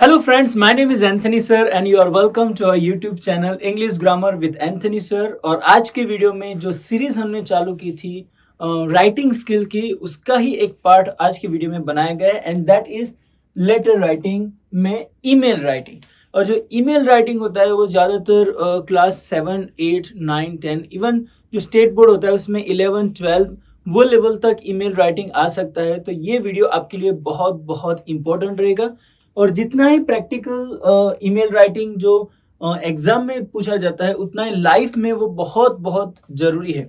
Hello friends, my name is Anthony sir and you are welcome to our YouTube channel English Grammar with Anthony sir। और आज के video में जो series हमने चालू की थी राइटिंग स्किल की, उसका ही एक पार्ट आज की वीडियो में बनाया गया है and that is letter writing में ईमेल राइटिंग। और जो ईमेल राइटिंग होता है वो ज़्यादातर क्लास 7, 8, 9, 10 इवन जो स्टेट बोर्ड होता है उसमें 11, 12 वो लेवल तक ईमेल राइटिंग आ सकता है। तो ये वीडियो आपके लिए बहुत बहुत इंपॉर्टेंट रहेगा। और जितना ही प्रैक्टिकल ईमेल राइटिंग जो एग्जाम में पूछा जाता है उतना ही लाइफ में वो बहुत बहुत ज़रूरी है,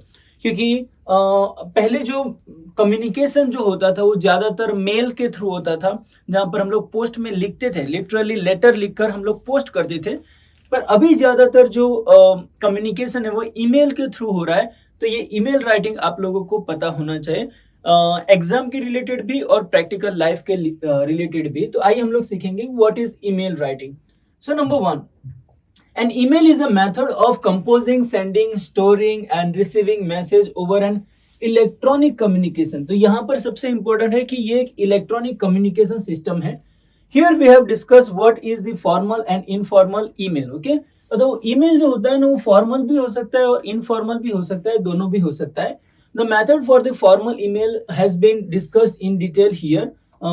क्योंकि पहले जो कम्युनिकेशन जो होता था वो ज़्यादातर मेल के थ्रू होता था, जहाँ पर हम लोग पोस्ट में लिखते थे, लिटरली लेटर लिखकर हम लोग पोस्ट करते थे। पर अभी ज़्यादातर जो कम्युनिकेशन है वो ईमेल के थ्रू हो रहा है। तो ये ईमेल राइटिंग आप लोगों को पता होना चाहिए, एग्जाम के रिलेटेड भी और प्रैक्टिकल लाइफ के रिलेटेड भी। तो आइए हम लोग सीखेंगे what is email writing. So number 1, an email is a method of composing, sending, storing and receiving message over an electronic communication. तो यहाँ पर सबसे इंपॉर्टेंट है कि ये एक इलेक्ट्रॉनिक कम्युनिकेशन सिस्टम है। Here we have discuss what is the formal and informal email. Okay, तो ईमेल जो होता है ना वो फॉर्मल भी हो सकता है और इनफॉर्मल भी हो सकता है, दोनों भी हो सकता है। The method for the formal email has been discussed in detail here,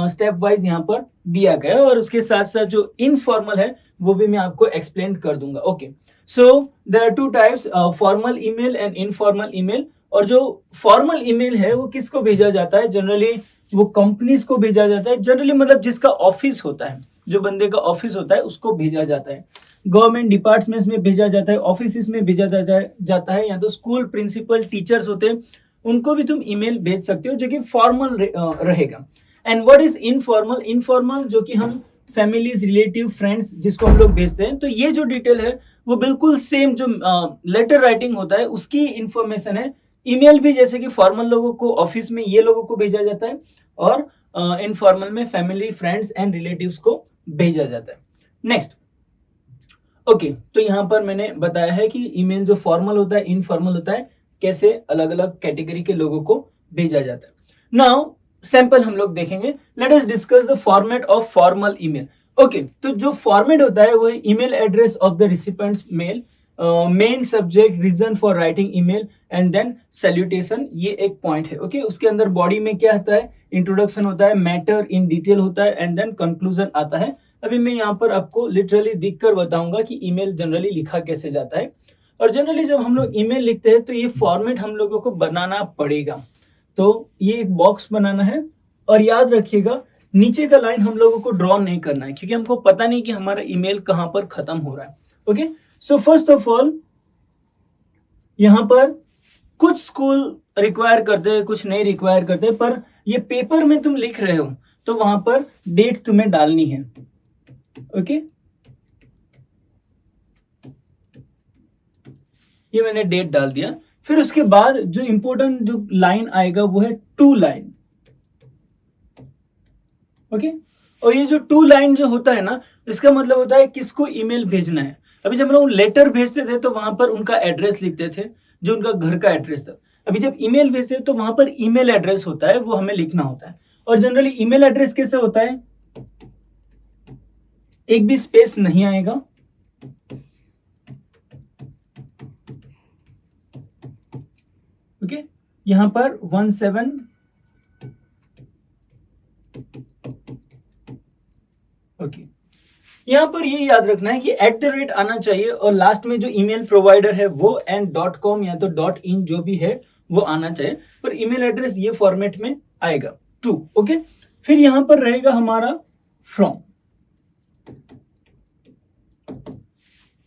step wise यहाँ पर दिया गया है। और उसके साथ साथ जो इनफॉर्मल है वो भी मैं आपको एक्सप्लेन कर दूंगा। Okay, so there are two types, formal email and informal email. और जो फॉर्मल ईमेल है वो किसको भेजा जाता है? जनरली वो कंपनीज को भेजा जाता है। जनरली मतलब जिसका ऑफिस होता है, जो बंदे का ऑफिस होता है उसको भेजा जाता है। गवर्नमेंट डिपार्टमेंट्स में भेजा जाता है, ऑफिस में भेजा जाता है, या तो स्कूल प्रिंसिपल टीचर्स होते हैं उनको भी तुम ईमेल भेज सकते हो, जो कि फॉर्मल रहेगा। And what is informal? Informal जो कि हम फैमिलीज, रिलेटिव, फ्रेंड्स जिसको हम लोग भेजते हैं। तो ये जो डिटेल है वो बिल्कुल सेम जो लेटर राइटिंग होता है उसकी इंफॉर्मेशन है। ईमेल भी जैसे कि फॉर्मल लोगों को, ऑफिस में ये लोगों को भेजा जाता है, और इनफॉर्मल में फैमिली, फ्रेंड्स एंड रिलेटिव्स को भेजा जाता है। नेक्स्ट, ओके, तो यहाँ पर मैंने बताया है कि ईमेल जो फॉर्मल होता है, इनफॉर्मल होता है, कैसे अलग अलग कैटेगरी के लोगों को भेजा जाता है। नाउ सैंपल हम लोग देखेंगे। Let us discuss the format of formal email. Okay, तो जो फॉर्मेट होता है वो है email address of the recipients mail, main subject, reason for writing email and then salutation. ये एक पॉइंट है। ओके, उसके अंदर बॉडी में क्या होता है? इंट्रोडक्शन होता है, मैटर इन डिटेल होता है एंड देन कंक्लूजन आता है। अभी मैं यहाँ पर आपको लिटरली दिख कर बताऊंगा कि ईमेल जनरली लिखा कैसे जाता है। और जनरली जब हम लोग ईमेल लिखते हैं तो ये फॉर्मेट हम लोगों को बनाना पड़ेगा। तो ये एक बॉक्स बनाना है, और याद रखिएगा नीचे का लाइन हम लोगों को ड्रॉ नहीं करना है, क्योंकि हमको पता नहीं कि हमारा ईमेल कहां पर खत्म हो रहा है। Okay, so first of all यहां पर कुछ स्कूल रिक्वायर करते हैं, कुछ नहीं रिक्वायर करते, पर ये पेपर में तुम लिख रहे हो तो वहां पर डेट तुम्हें डालनी है। ओके, ये मैंने डेट डाल दिया। फिर उसके बाद जो इंपॉर्टेंट जो लाइन आएगा वो है टू लाइन। ओके, और ये जो टू लाइन जो होता है ना, इसका मतलब होता है किसको ईमेल भेजना है। अभी जब हम लोग लेटर भेजते थे तो वहां पर उनका एड्रेस लिखते थे, जो उनका घर का एड्रेस था। अभी जब ईमेल भेजते हैं तो वहां पर ईमेल एड्रेस होता है, वो हमें लिखना होता है। और जनरली ईमेल एड्रेस कैसे होता है? एक भी स्पेस नहीं आएगा, ओके, यहां पर 17, ओके, यहां पर ये याद रखना है कि @ आना चाहिए, और लास्ट में जो ईमेल प्रोवाइडर है वो .com या तो .in जो भी है वो आना चाहिए, पर ईमेल एड्रेस ये फॉर्मेट में आएगा 2। ओके, फिर यहां पर रहेगा हमारा फ्रॉम,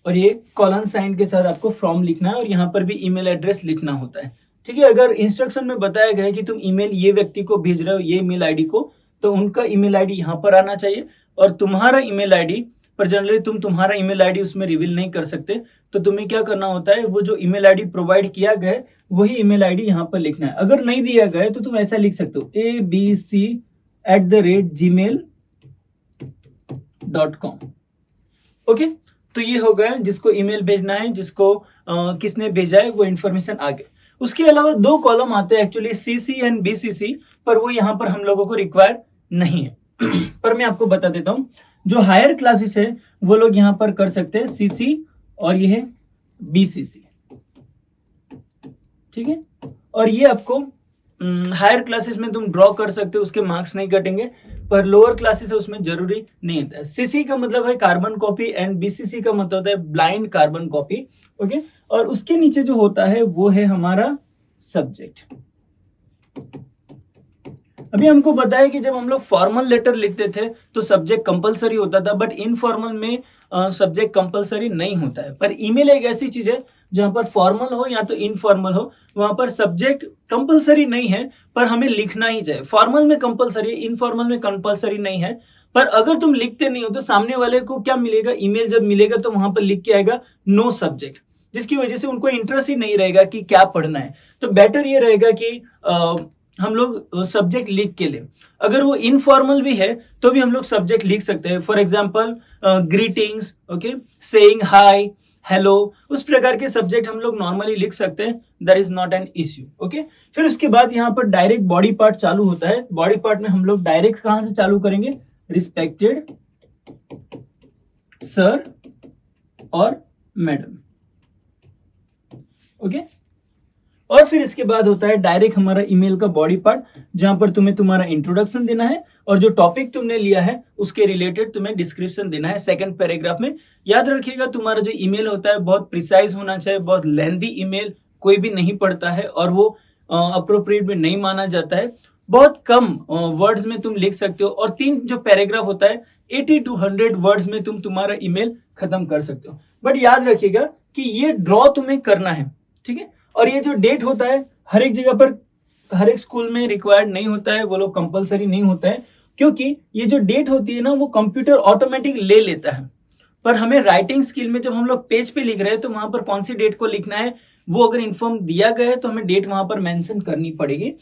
और ये कॉलन साइन के साथ आपको फ्रॉम लिखना है, और यहाँ पर भी ईमेल एड्रेस लिखना होता है। ठीक है, अगर इंस्ट्रक्शन में बताया गया है कि तुम ईमेल ये व्यक्ति को भेज रहे हो, ये ईमेल आईडी को, तो उनका ईमेल आईडी यहाँ पर आना चाहिए, और तुम्हारा ईमेल आईडी, पर जनरली तुम तुम्हारा ईमेल आईडी उसमें रिवील नहीं कर सकते। तो तुम्हें क्या करना होता है, वो जो ईमेल आईडी प्रोवाइड किया गया है वही ईमेल आईडी यहाँ पर लिखना है। अगर नहीं दिया गया है तो तुम ऐसा लिख सकते हो abc@gmail.com। ओके, तो ये हो गया जिसको ईमेल भेजना है, जिसको किसने भेजा है वो इन्फॉर्मेशन आ गई। उसके अलावा 2 कॉलम आते हैं एक्चुअली, CC एंड BCC, पर वो यहाँ पर हम लोगों को रिक्वायर नहीं है। पर मैं आपको बता देता हूँ, जो हायर क्लासेस है वो लोग यहाँ पर कर सकते हैं सीसी और ये है बीसीसी, ठीक है। और ये आपको हायर क्लासेस में तुम ड्रॉ कर सकते हो, उसके मार्क्स नहीं कटेंगे, पर लोअर क्लासेस है उसमें जरूरी नहीं होता है। सीसी का मतलब है कार्बन कॉपी एंड बीसीसी का मतलब होता है ब्लाइंड कार्बन कॉपी, ओके। और उसके नीचे जो होता है वो है हमारा सब्जेक्ट। अभी हमको बताया कि जब हम लोग फॉर्मल लेटर लिखते थे तो सब्जेक्ट कंपलसरी होता था, बट इनफॉर्मल में सब्जेक्ट कंपलसरी नहीं होता है। पर ईमेल एक ऐसी चीज है जहां पर फॉर्मल हो या तो इनफॉर्मल हो, वहां पर सब्जेक्ट कंपलसरी नहीं है पर हमें लिखना ही चाहिए। फॉर्मल में कंपलसरी है, इनफॉर्मल में कंपलसरी नहीं है। पर अगर तुम लिखते नहीं हो तो सामने वाले को क्या मिलेगा, ईमेल जब मिलेगा तो वहां पर लिख के आएगा नो सब्जेक्ट, जिसकी वजह से उनको इंटरेस्ट ही नहीं रहेगा कि क्या पढ़ना है। तो बेटर ये रहेगा कि हम लोग सब्जेक्ट लिख के ले। अगर वो इनफॉर्मल भी है तो भी हम लोग सब्जेक्ट लिख सकते हैं। For example greetings, okay, saying hi, hello, उस प्रकार के सब्जेक्ट हम लोग नॉर्मली लिख सकते हैं, that is not an issue, okay. फिर उसके बाद यहाँ पर डायरेक्ट बॉडी पार्ट चालू होता है। बॉडी पार्ट में हम लोग डायरेक्ट कहां से चालू करेंगे, रिस्पेक्टेड सर और मैडम, ओके। और फिर इसके बाद होता है डायरेक्ट हमारा ईमेल का बॉडी पार्ट, जहां पर तुम्हें तुम्हारा इंट्रोडक्शन देना है और जो टॉपिक तुमने लिया है उसके रिलेटेड तुम्हें डिस्क्रिप्शन देना है सेकंड पैराग्राफ में। याद रखिएगा तुम्हारा जो ईमेल होता है बहुत प्रिसाइज होना चाहिए। बहुत लेंथी ईमेल कोई भी नहीं पढ़ता है और वो अप्रोप्रिएट भी नहीं माना जाता है। बहुत कम वर्ड्स में तुम लिख सकते हो और 3 जो पैराग्राफ होता है 80 to 100 वर्ड्स में तुम तुम्हारा ईमेल खत्म कर सकते हो। बट याद रखिएगा कि ये ड्रॉ तुम्हें करना है, ठीक है। और ये जो डेट होता है हर एक जगह पर, हर एक स्कूल में रिक्वायर्ड नहीं होता है, वो लोग कंपलसरी नहीं होता है, क्योंकि ये जो डेट होती है ना वो कंप्यूटर ऑटोमेटिक ले लेता है। पर हमें राइटिंग स्किल में जब हम लोग पेज पे लिख रहे हैं तो वहां पर कौन सी डेट को लिखना है वो अगर इन्फॉर्म दिया गया है तो हमें डेट वहां पर मेंशन करनी पड़ेगी।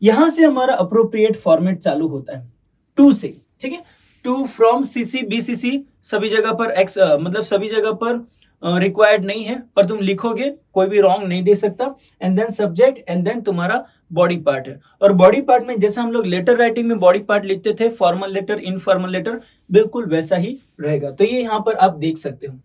यहां से हमारा अप्रोप्रिएट फॉर्मेट चालू होता है टू से, ठीक है। टू फ्रॉम सीसी बीसीसी सभी जगह पर मतलब सभी जगह पर रिक्वायर्ड नहीं है, पर तुम लिखोगे कोई भी रॉन्ग नहीं दे सकता। And then subject and then तुम्हारा बॉडी पार्ट है। और बॉडी पार्ट में जैसा हम लोग लेटर राइटिंग में बॉडी पार्ट लिखते थे, फॉर्मल लेटर, इनफॉर्मल लेटर, बिल्कुल वैसा ही रहेगा। तो ये यहाँ पर आप देख सकते हो।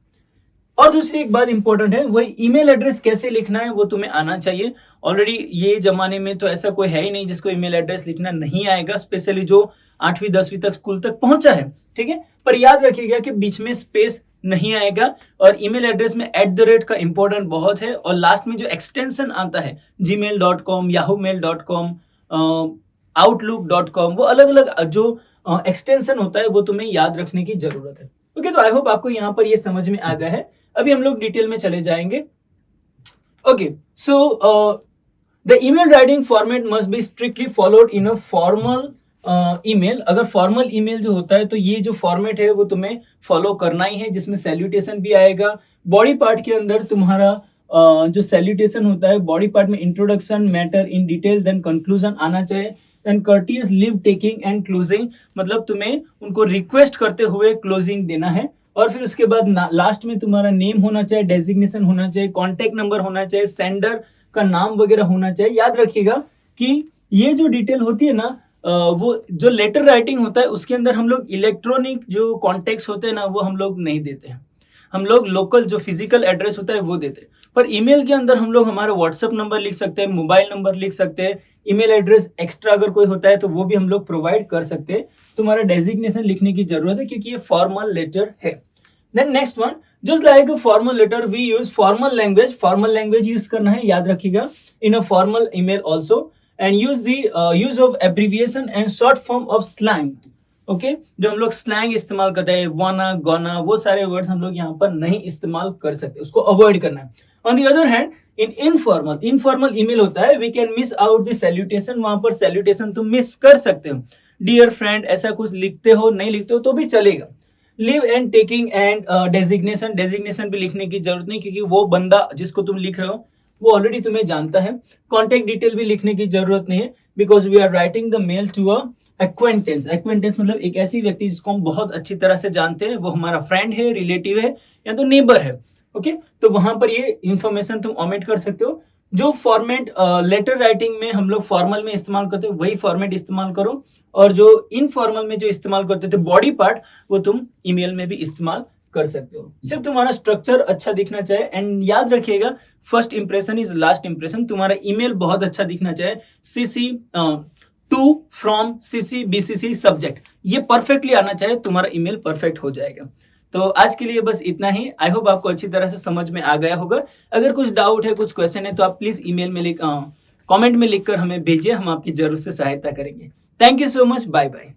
और दूसरी एक बात इंपॉर्टेंट है, वही ईमेल एड्रेस कैसे लिखना है वो तुम्हें आना चाहिए। ऑलरेडी ये जमाने में तो ऐसा कोई है ही नहीं जिसको ईमेल एड्रेस लिखना नहीं आएगा, स्पेशली जो 8वीं 10वीं तक स्कूल तक पहुंचा है, ठीक है। पर याद रखिएगा कि बीच में स्पेस नहीं आएगा और ईमेल एड्रेस में @, का इंपॉर्टेंट बहुत है। और लास्ट में जो एक्सटेंशन आता है gmail.com, yahoomail.com, outlook.com, वो अलग अलग जो एक्सटेंशन होता है वो तुम्हें याद रखने की जरूरत है, ओके। तो आई होप आपको यहाँ पर ये समझ में आ गया है। अभी हम लोग डिटेल में चले जाएंगे, okay. So the email writing format must be strictly followed in a formal email. अगर फॉर्मल ईमेल जो होता है तो ये जो फॉर्मेट है वो तुम्हें फॉलो करना ही है, जिसमें सैल्यूटेशन भी आएगा। बॉडी पार्ट के अंदर तुम्हारा जो सैल्यूटेशन होता है, बॉडी पार्ट में introduction, matter in detail, then conclusion आना चाहिए, then courteous leave taking and closing, मतलब तुम्हें उनको रिक्वेस्ट करते हुए क्लोजिंग देना है। और फिर उसके बाद लास्ट में तुम्हारा नेम होना चाहिए, डेजिग्नेशन होना चाहिए, कॉन्टेक्ट नंबर होना चाहिए, सेंडर का नाम वगैरह होना चाहिए। याद रखिएगा कि ये जो डिटेल होती है ना, वो जो लेटर राइटिंग होता है उसके अंदर हम लोग इलेक्ट्रॉनिक जो कॉन्टेक्ट्स होते हैं ना वो हम लोग नहीं देते हैं। हम लोग लोकल जो फिजिकल एड्रेस होता है वो देते हैं। पर ईमेल के अंदर हम लोग हमारा व्हाट्सएप नंबर लिख सकते हैं, मोबाइल नंबर लिख सकते हैं, ईमेल एड्रेस एक्स्ट्रा अगर कोई होता है तो वो भी हम लोग प्रोवाइड कर सकते हैं। तुम्हारा डेजिग्नेशन लिखने की जरूरत है क्योंकि ये फॉर्मल लेटर है। Then next one, just like a formal letter we use formal language. Formal language use करना है, याद रखिएगा, in a formal email also. And use the use of abbreviation and short form of slang, okay. जो हम लोग slang इस्तेमाल करते हैं, वाना, गोना, वो सारे वर्ड्स हम लोग यहाँ पर नहीं इस्तेमाल कर सकते, उसको अवॉइड करना है। On the other hand, in informal email होता है, we can miss out the salutation. वहां पर सैल्यूटेशन तुम मिस कर सकते हो। डियर फ्रेंड ऐसा कुछ लिखते हो, नहीं लिखते हो तो भी चलेगा। Leave and taking and designation भी लिखने की जरूरत नहीं, क्योंकि वो बंदा जिसको तुम लिख रहे हो वो ऑलरेडी तुम्हें जानता है। कॉन्टेक्ट डिटेल भी लिखने की जरूरत नहीं है, because we are writing the mail to a acquaintance. Acquaintance मतलब एक ऐसी व्यक्ति जिसको हम बहुत अच्छी तरह से जानते हैं, वो हमारा फ्रेंड है, रिलेटिव है या तो नेबर है, ओके। तो वहां पर ये इंफॉर्मेशन तुम ओमिट कर सकते हो। जो फॉर्मेट लेटर राइटिंग में हम लोग फॉर्मल में इस्तेमाल करते हैं वही फॉर्मेट इस्तेमाल करो, और जो इनफॉर्मल में जो इस्तेमाल करते थे बॉडी पार्ट, वो तुम ईमेल में भी इस्तेमाल कर सकते हो। सिर्फ तुम्हारा स्ट्रक्चर अच्छा दिखना चाहिए, एंड याद रखिएगा first impression is last impression. तुम्हारा ईमेल बहुत अच्छा दिखना चाहिए, CC to, from, CC, BCC, subject, ये परफेक्टली आना चाहिए, तुम्हारा ईमेल परफेक्ट हो जाएगा। तो आज के लिए बस इतना ही। आई होप आपको अच्छी तरह से समझ में आ गया होगा। अगर कुछ डाउट है, कुछ क्वेश्चन है, तो आप प्लीज ईमेल में कमेंट में लिखकर हमें भेजिए, हम आपकी जरूर से सहायता करेंगे। Thank you so much, bye bye.